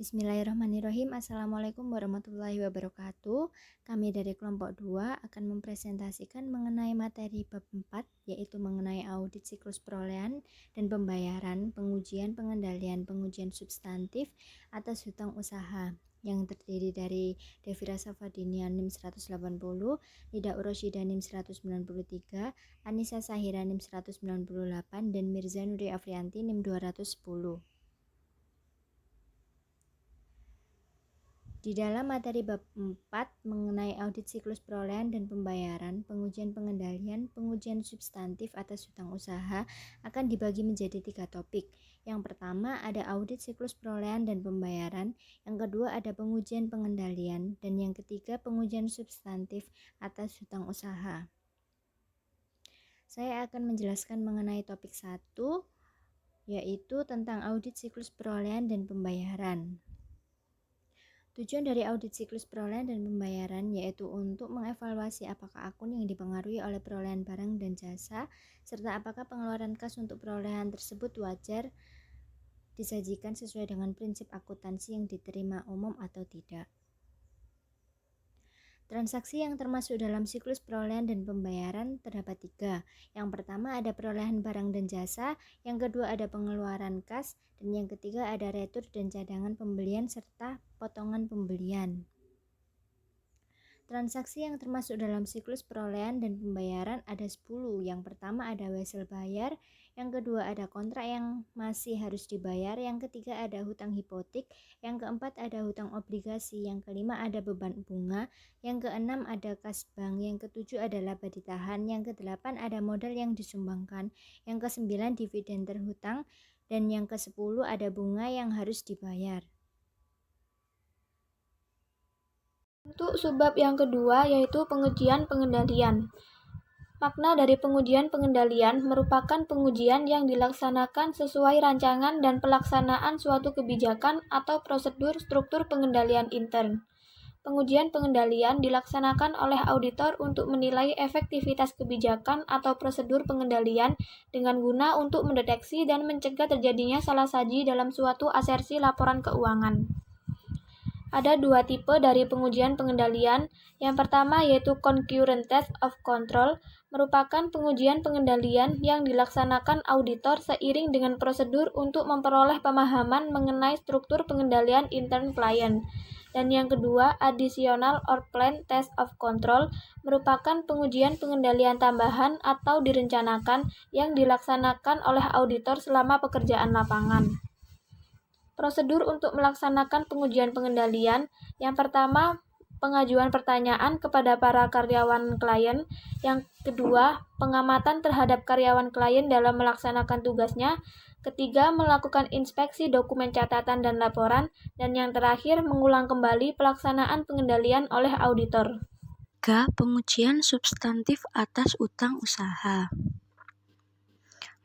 Bismillahirrahmanirrahim. Assalamualaikum warahmatullahi wabarakatuh. Kami dari kelompok 2 akan mempresentasikan mengenai materi bab 4, yaitu mengenai audit siklus perolehan dan pembayaran, pengujian, pengendalian, pengujian substantif atas hutang usaha, yang terdiri dari Devira Safadinia NIM 180, Nida Uroshida NIM 193, Anissa Sahira NIM 198, dan Mirza Nuri Afrianti NIM 210. Di dalam materi bab 4 mengenai audit siklus perolehan dan pembayaran, pengujian pengendalian, pengujian substantif atas hutang usaha akan dibagi menjadi 3 topik. Yang pertama ada audit siklus perolehan dan pembayaran, yang kedua ada pengujian pengendalian, dan yang ketiga pengujian substantif atas hutang usaha. Saya akan menjelaskan mengenai topik 1, yaitu tentang audit siklus perolehan dan pembayaran. Tujuan dari audit siklus perolehan dan pembayaran yaitu untuk mengevaluasi apakah akun yang dipengaruhi oleh perolehan barang dan jasa, serta apakah pengeluaran kas untuk perolehan tersebut wajar disajikan sesuai dengan prinsip akuntansi yang diterima umum atau tidak. Transaksi yang termasuk dalam siklus perolehan dan pembayaran terdapat 3. Yang pertama ada perolehan barang dan jasa, yang kedua ada pengeluaran kas, dan yang ketiga ada retur dan cadangan pembelian serta potongan pembelian. Transaksi yang termasuk dalam siklus perolehan dan pembayaran ada 10. Yang pertama ada wesel bayar, yang kedua ada kontrak yang masih harus dibayar, yang ketiga ada hutang hipotek, yang keempat ada hutang obligasi, yang kelima ada beban bunga, yang keenam ada kas bank, yang ketujuh ada laba ditahan, yang kedelapan ada modal yang disumbangkan, yang kesembilan dividen terhutang, dan yang ke-10 ada bunga yang harus dibayar. Untuk subbab yang kedua yaitu pengujian pengendalian. Makna dari pengujian pengendalian merupakan pengujian yang dilaksanakan sesuai rancangan dan pelaksanaan suatu kebijakan atau prosedur struktur pengendalian intern. Pengujian pengendalian dilaksanakan oleh auditor untuk menilai efektivitas kebijakan atau prosedur pengendalian dengan guna untuk mendeteksi dan mencegah terjadinya salah saji dalam suatu asersi laporan keuangan. Ada 2 tipe dari pengujian pengendalian. Yang pertama yaitu concurrent test of control, merupakan pengujian pengendalian yang dilaksanakan auditor seiring dengan prosedur untuk memperoleh pemahaman mengenai struktur pengendalian intern klien. Dan yang kedua, additional or planned test of control, merupakan pengujian pengendalian tambahan atau direncanakan yang dilaksanakan oleh auditor selama pekerjaan lapangan. Prosedur untuk melaksanakan pengujian pengendalian. Yang pertama, pengajuan pertanyaan kepada para karyawan klien. Yang kedua, pengamatan terhadap karyawan klien dalam melaksanakan tugasnya. Ketiga, melakukan inspeksi dokumen catatan dan laporan. Dan yang terakhir, mengulang kembali pelaksanaan pengendalian oleh auditor. 3. Pengujian substantif atas utang usaha.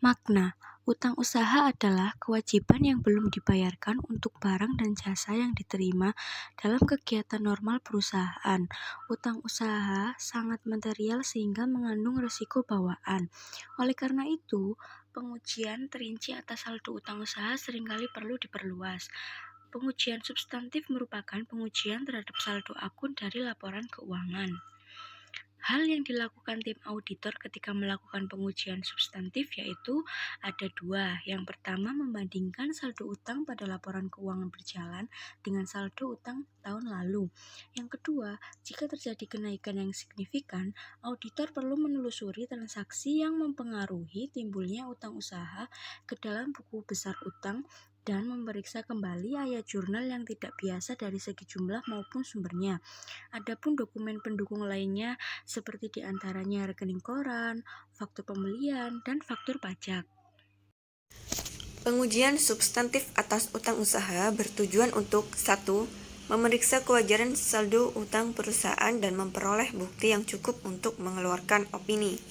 Makna utang usaha adalah kewajiban yang belum dibayarkan untuk barang dan jasa yang diterima dalam kegiatan normal perusahaan. Utang usaha sangat material sehingga mengandung risiko bawaan. Oleh karena itu, pengujian terinci atas saldo utang usaha seringkali perlu diperluas. Pengujian substantif merupakan pengujian terhadap saldo akun dari laporan keuangan. Hal yang dilakukan tim auditor ketika melakukan pengujian substantif yaitu ada 2. Yang pertama, membandingkan saldo utang pada laporan keuangan berjalan dengan saldo utang tahun lalu. Yang kedua, jika terjadi kenaikan yang signifikan, auditor perlu menelusuri transaksi yang mempengaruhi timbulnya utang usaha ke dalam buku besar utang dan memeriksa kembali ayat jurnal yang tidak biasa dari segi jumlah maupun sumbernya. Adapun dokumen pendukung lainnya seperti diantaranya rekening koran, faktur pembelian, dan faktur pajak. Pengujian substantif atas utang usaha bertujuan untuk 1. Memeriksa kewajaran saldo utang perusahaan dan memperoleh bukti yang cukup untuk mengeluarkan opini.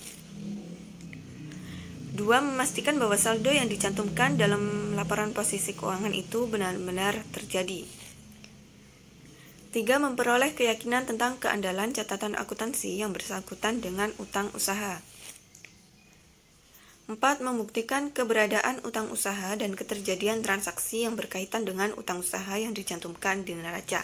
2. Memastikan bahwa saldo yang dicantumkan dalam laporan posisi keuangan itu benar-benar terjadi. 3. Memperoleh keyakinan tentang keandalan catatan akuntansi yang bersangkutan dengan utang usaha. 4. Membuktikan keberadaan utang usaha dan keterjadian transaksi yang berkaitan dengan utang usaha yang dicantumkan di neraca.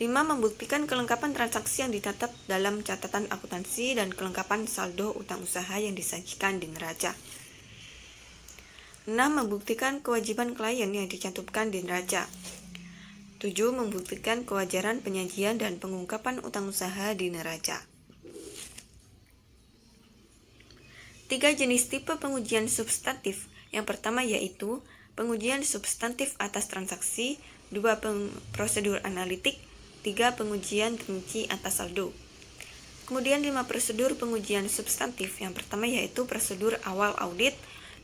5. Membuktikan kelengkapan transaksi yang dicatat dalam catatan akuntansi dan kelengkapan saldo utang usaha yang disajikan di neraca. 6. Membuktikan kewajiban klien yang dicantumkan di neraca. 7. Membuktikan kewajaran penyajian dan pengungkapan utang usaha di neraca. 3 jenis tipe pengujian substantif. Yang pertama yaitu pengujian substantif atas transaksi, 2 prosedur analitik, 3 pengujian rinci atas saldo. Kemudian 5 prosedur pengujian substantif. Yang pertama yaitu prosedur awal audit,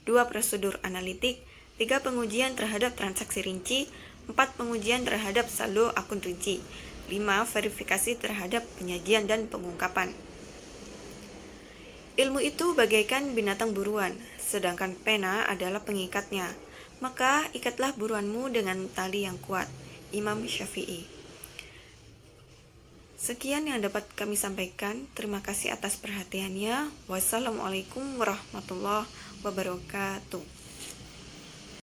2 prosedur analitik, 3 pengujian terhadap transaksi rinci, 4 pengujian terhadap saldo akun rinci, 5 verifikasi terhadap penyajian dan pengungkapan. Ilmu itu bagaikan binatang buruan, sedangkan pena adalah pengikatnya. Maka ikatlah buruanmu dengan tali yang kuat. Imam Syafi'i. Sekian yang dapat kami sampaikan. Terima kasih atas perhatiannya. Wassalamualaikum warahmatullahi wabarakatuh.